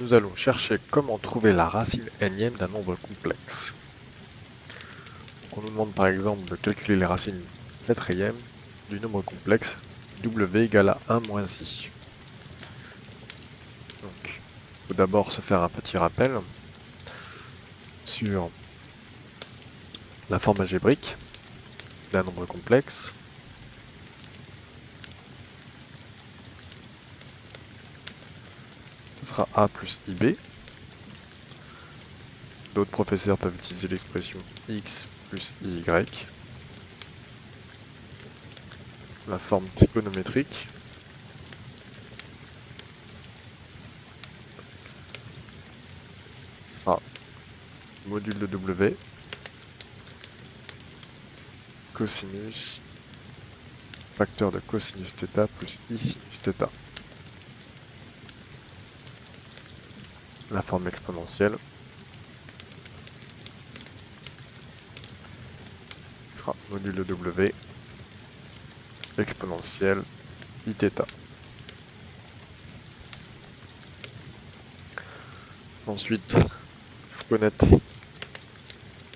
nous allons chercher comment trouver la racine énième d'un nombre complexe. On nous demande par exemple de calculer les racines quatrièmes du nombre complexe w égale à 1 moins i. Donc, il faut d'abord se faire un petit rappel sur la forme algébrique d'un nombre complexe. Ce sera a plus ib. D'autres professeurs peuvent utiliser l'expression x plus iy. La forme trigonométrique sera module de w cosinus facteur de cosinus θ plus i sinus θ. La forme exponentielle sera module de w exponentielle iθ. Ensuite, il faut connaître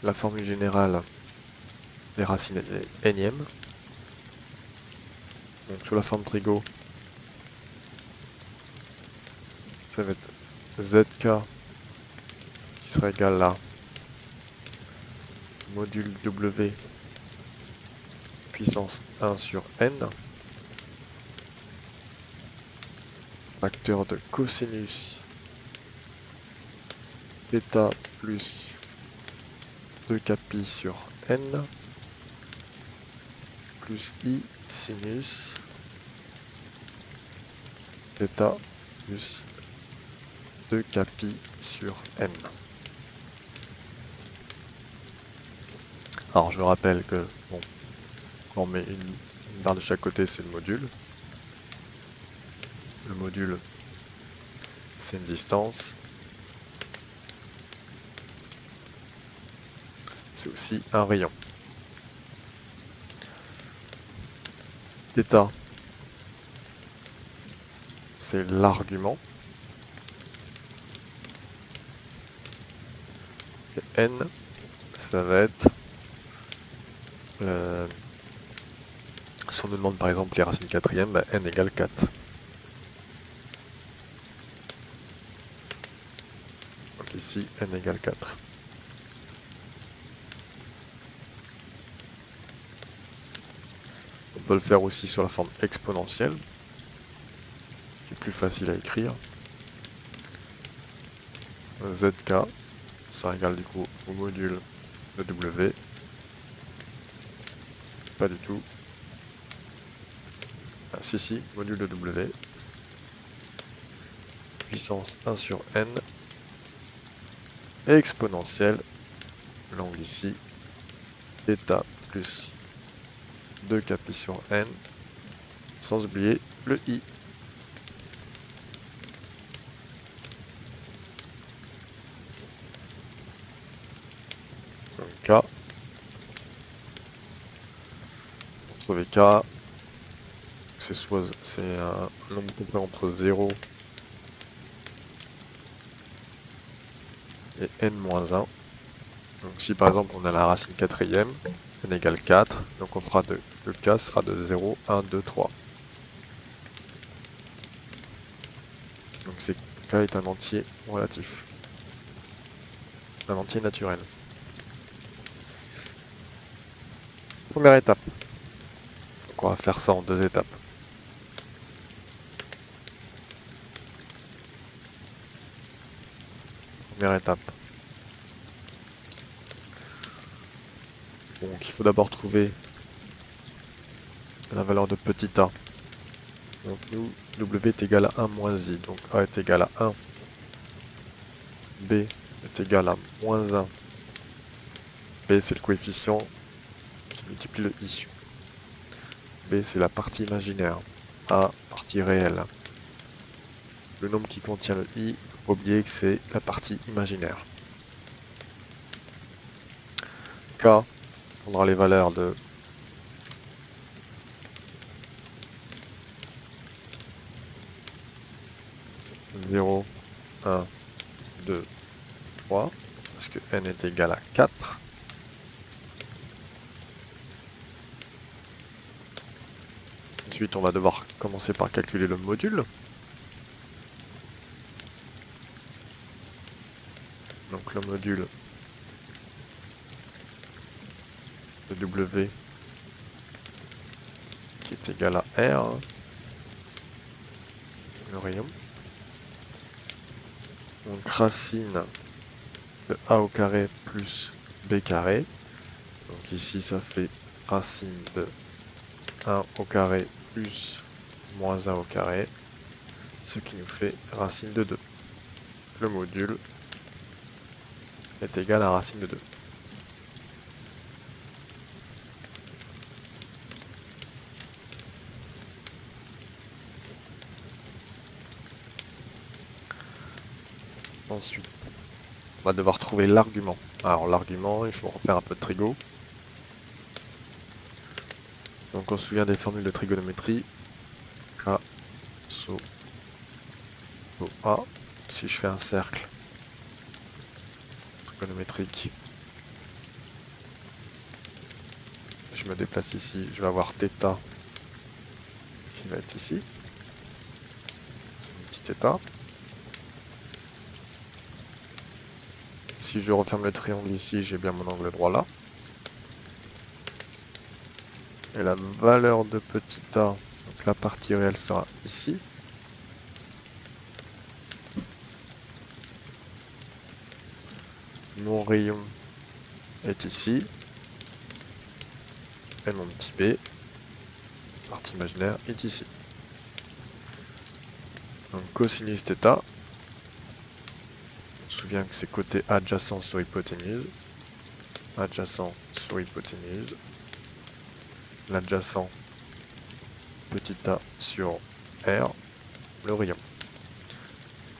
la formule générale des racines énièmes. Donc sur la forme trigo, ça va être zk qui sera égal à module w puissance 1 sur n, facteur de cosinus θ plus 2kπ sur n, plus i sinus θ plus 2kπ sur n. Alors je rappelle que bon, quand on met une barre de chaque côté, c'est le module. Le module, c'est une distance. C'est aussi un rayon. Θ, c'est l'argument. Et n, ça va être... si on nous demande par exemple les racines quatrièmes, bah, n égale 4. Donc ici, n égale 4. On peut le faire aussi sur la forme exponentielle, qui est plus facile à écrire. Zk sera égal du coup au module de w. Pas du tout. Ah, si, module de w. Puissance 1 sur n. Et exponentielle, l'angle ici, θ plus 2kπ sur n, sans oublier le i. Donc k, pour trouver k, c'est un nombre complet entre 0 et n-1. Donc si par exemple on a la racine quatrième, n égale 4, donc on fera le k sera de 0, 1, 2, 3. Donc k est un entier relatif, un entier naturel. Première étape. Donc on va faire ça en 2 étapes. Première étape. Donc il faut d'abord trouver la valeur de petit a. Donc nous, w est égal à 1 moins i, donc a est égal à 1. B est égal à moins 1. B c'est le coefficient qui multiplie le i. B c'est la partie imaginaire. A, partie réelle. Le nombre qui contient le i, faut pas oublier que c'est la partie imaginaire. K prendra les valeurs de 0, 1, 2, 3, parce que n est égal à 4. Ensuite, on va devoir commencer par calculer le module. Donc le module de W qui est égal à R, le rayon. Donc racine de A au carré plus B carré. Donc ici ça fait racine de 1 au carré plus moins 1 au carré, ce qui nous fait racine de 2. Le module est égal à racine de 2. Ensuite, on va devoir trouver l'argument. Alors l'argument, il faut refaire un peu de trigo. Donc on se souvient des formules de trigonométrie. K, SO, A. Si je fais un cercle trigonométrique, je me déplace ici, je vais avoir θ qui va être ici. C'est mon petit θ. Si je referme le triangle ici, j'ai bien mon angle droit là. Et la valeur de petit a, donc la partie réelle sera ici. Mon rayon est ici. Et mon petit b, partie imaginaire, est ici. Donc cosinus θ, on se souvient que c'est côté adjacent sur hypoténuse. Adjacent sur hypoténuse. L'adjacent petit a sur R, le rayon.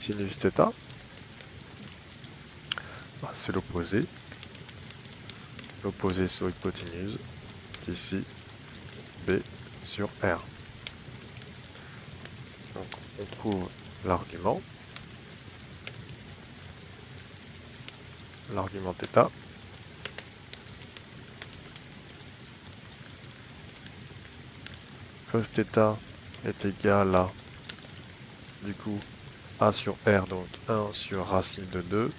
Sinus θ, bah, c'est l'opposé. L'opposé sur hypoténuse, ici, B sur R. Donc on trouve l'argument. L'argument θ. Cos θ est égal à, du coup, A sur R, donc 1 sur racine de 2.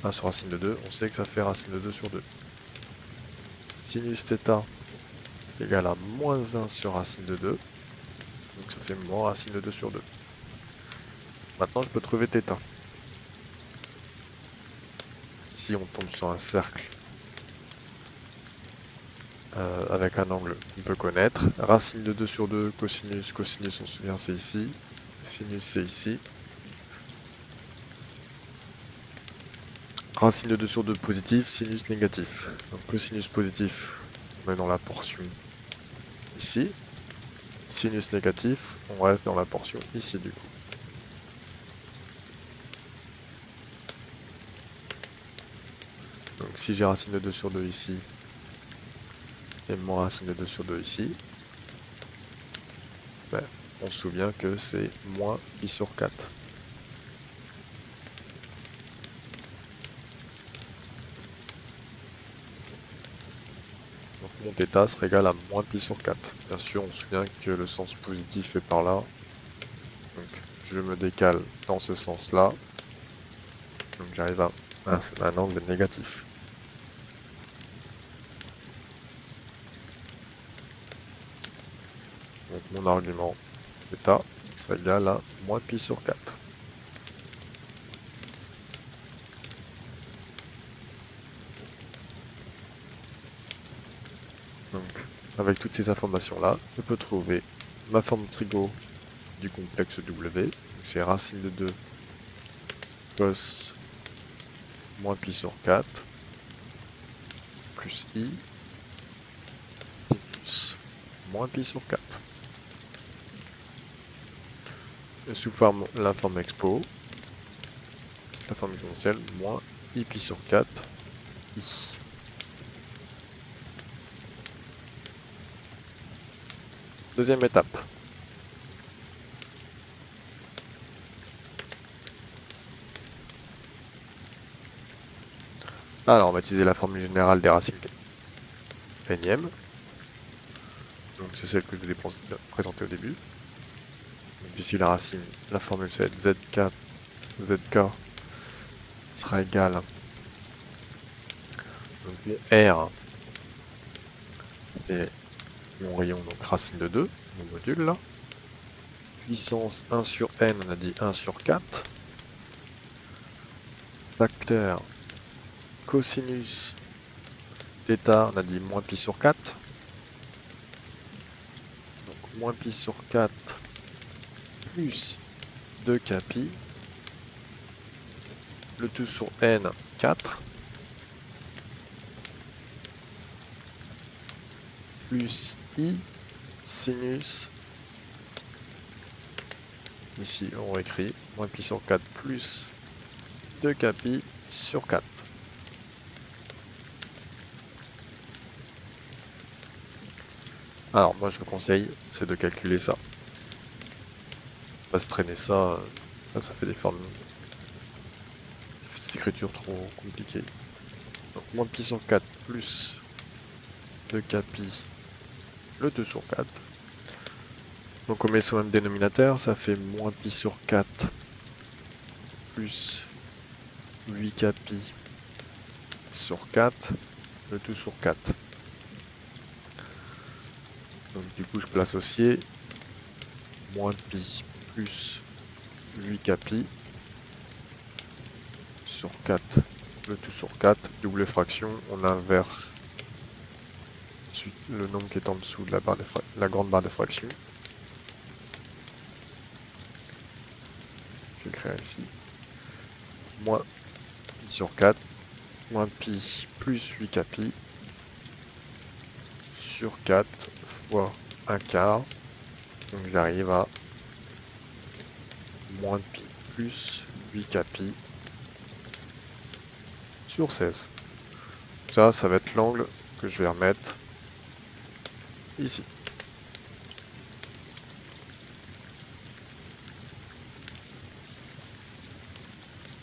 1 sur racine de 2, on sait que ça fait racine de 2 sur 2. Sinus θ est égal à moins 1 sur racine de 2. Donc ça fait moins racine de 2 sur 2. Maintenant je peux trouver θ. Si on tombe sur un cercle avec un angle qu'on peut connaître, racine de 2 sur 2, cosinus, cosinus on se souvient c'est ici, sinus c'est ici. Racine de 2 sur 2 positif, sinus négatif. Donc cosinus positif, on est dans la portion ici. Sinus négatif, on reste dans la portion ici du coup. Donc si j'ai racine de 2 sur 2 ici, et moins racine de 2 sur 2 ici, ben, on se souvient que c'est moins pi sur 4. Donc mon θ sera égal à moins pi sur 4. Bien sûr, on se souvient que le sens positif est par là. Donc je me décale dans ce sens-là. Donc j'arrive à un angle négatif. Donc mon argument θ sera égal à moins pi sur 4. Donc avec toutes ces informations-là, je peux trouver ma forme trigo du complexe W. C'est racine de 2 cos moins pi sur 4 plus i sinus moins pi sur 4. Et sous la forme expo, la forme exponentielle, moins i pi sur 4 i. Deuxième étape. Alors, on va utiliser la formule générale des racines énième. Donc c'est celle que je vous ai présentée au début. Donc ici la racine, la formule c'est zk sera égal. Donc R, c'est mon rayon, donc racine de 2, mon module là. Puissance 1 sur n, on a dit 1 sur 4. Facteur cosinus θ, on a dit moins pi sur 4. Donc moins pi sur 4 plus 2k pi. Le tout sur n, 4. Plus i sinus. Ici on écrit moins pi sur 4 plus 2k pi sur 4. Alors moi je vous conseille, c'est de calculer ça. Pas se traîner ça, ça fait des formes d'écriture trop compliquées. Donc moins pi sur 4 plus 2k pi le 2 sur 4. Donc on met sur le même dénominateur, ça fait moins pi sur 4 plus 8k pi sur 4, le tout sur 4. Donc du coup je peux l'associer, moins pi plus 8k pi sur 4, le tout sur 4, double fraction, on inverse ensuite le nombre qui est en dessous de la grande barre de fraction. Je vais écrire ici, moins pi sur 4, moins pi plus 8k pi sur 4 fois 1 quart. Donc j'arrive à moins pi plus 8k pi sur 16. Ça va être l'angle que je vais remettre ici.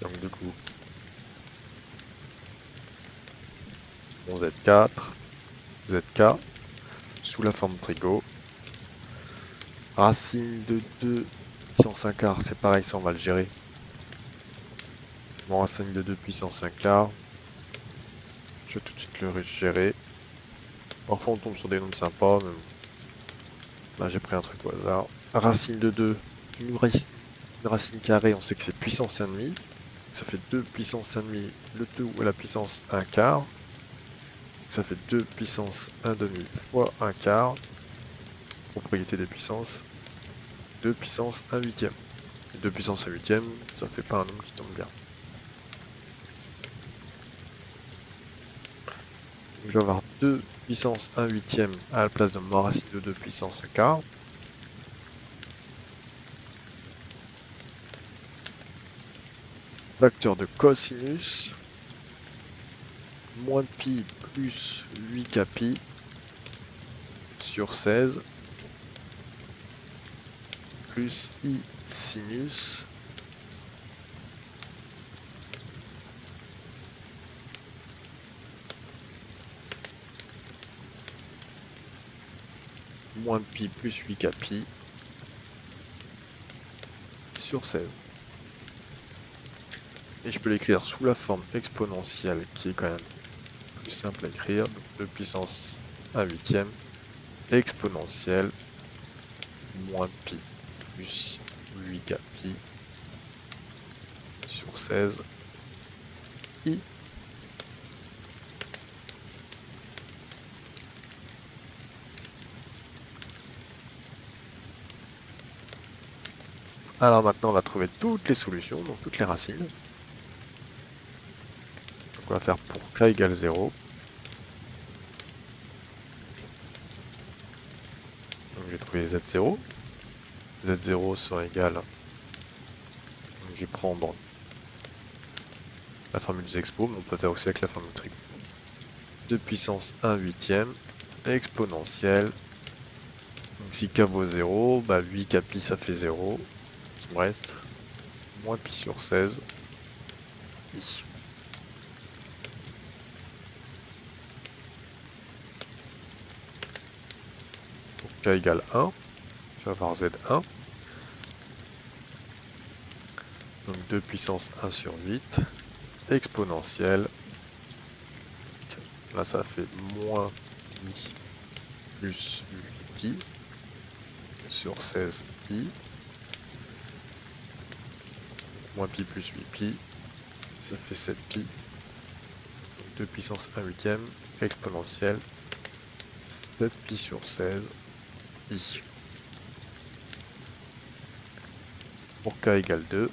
Donc du coup, mon Z4, ZK, sous la forme trigo. Racine de 2 puissance 1 quart, c'est pareil, ça on va le gérer. Mon racine de 2 puissance 1 quart, je vais tout de suite le gérer. Parfois on tombe sur des nombres sympas, mais là j'ai pris un truc au hasard. Racine de 2, une racine carrée, on sait que c'est puissance 1,5. Ça fait 2 puissance 1,5, le tout à la puissance 1 quart. Ça fait 2 puissance 1,5 fois 1 quart. Propriété des puissances. 2 puissance 1 huitième. 2 puissance 1 huitième, ça fait pas un nombre qui tombe bien. Donc, je vais avoir 2 puissance 1 huitième à la place de ma racine de 2 puissance 1 quart. Facteur de cosinus. Moins pi plus 8k pi sur 16 plus i sinus moins pi plus 8k pi sur 16. Et je peux l'écrire sous la forme exponentielle qui est quand même plus simple à écrire. Donc 2 puissance 1 huitième exponentielle moins pi plus 8k pi sur 16 i. Alors maintenant on va trouver toutes les solutions, donc toutes les racines. Donc on va faire pour k égale 0. Donc j'ai trouvé z0. Z0 sera égal, donc je vais prendre la formule des expos, mais on peut faire aussi avec la formule trigo. 2 puissance 1 huitième exponentielle. Donc si k vaut 0, bah 8k pi ça fait 0. Il me reste moins pi sur 16 i. k égale 1, je vais avoir z1. Donc 2 puissance 1 sur 8, exponentielle. Là ça fait moins pi plus 8pi sur 16pi. Moins pi plus 8pi, ça fait 7pi. Donc 2 puissance 1 huitième, exponentielle. 7pi sur 16 i. Pour k égale 2,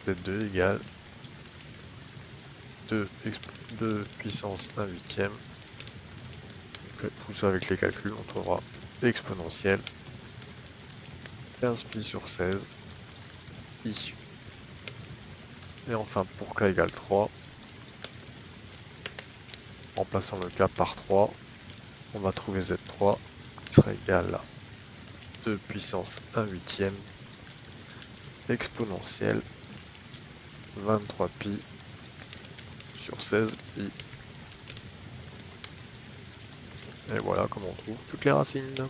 z2 égale 2 puissance 1 huitième. Tout ça avec les calculs, on trouvera exponentielle. 15 pi sur 16 i. Et enfin pour k égale 3, remplaçant le k par 3, on va trouver z3 qui sera égal à 2 puissance 1 huitième exponentielle 23 pi sur 16 i. Et voilà comment on trouve toutes les racines.